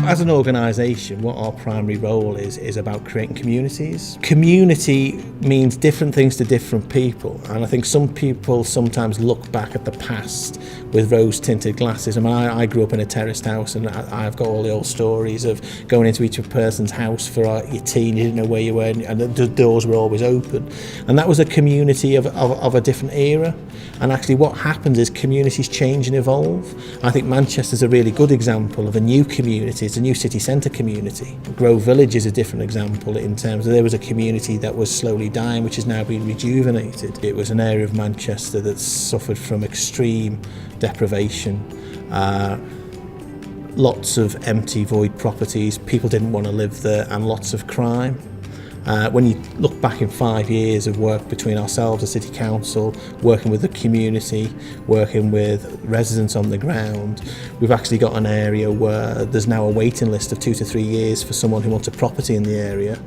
As an organisation, what our primary role is about creating communities. Community means different things to different people, and I think some people sometimes look back at the past with rose-tinted glasses. I mean, I grew up in a terraced house, and I've got all the old stories of going into each person's house for your teen, you didn't know where you were, and the doors were always open. And that was a community of a different era. And actually what happens is communities change and evolve. I think Manchester's a really good example of a new community. It's a new city centre community. Grove Village is a different example in terms of there was a community that was slowly dying, which has now been rejuvenated. It was an area of Manchester that suffered from extreme deprivation, lots of empty void properties, people didn't want to live there, and lots of crime. When you look back in 5 years of work between ourselves, the City Council, working with the community, working with residents on the ground, we've actually got an area where there's now a waiting list of 2 to 3 years for someone who wants a property in the area.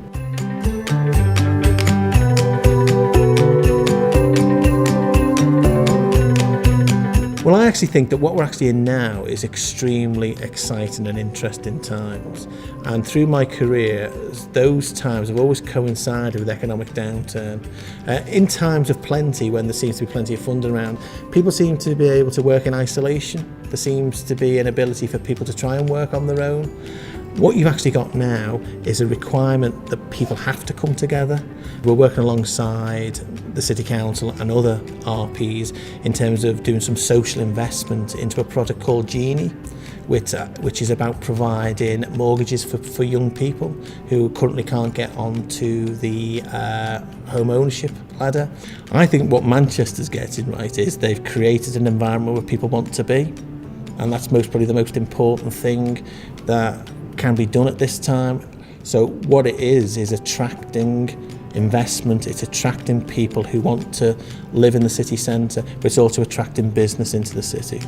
Well, I actually think that what we're actually in now is extremely exciting and interesting times. And through my career, those times have always coincided with economic downturn. In times of plenty, when there seems to be plenty of funding around, people seem to be able to work in isolation. There seems to be an ability for people to try and work on their own. What you've actually got now is a requirement that people have to come together. We're working alongside the City Council and other RPs in terms of doing some social investment into a product called Genie, which is about providing mortgages for young people who currently can't get onto the home ownership ladder. I think what Manchester's getting right is they've created an environment where people want to be, and that's probably the most important thing that can be done at this time. So what it is attracting investment, it's attracting people who want to live in the city centre, but it's also attracting business into the city.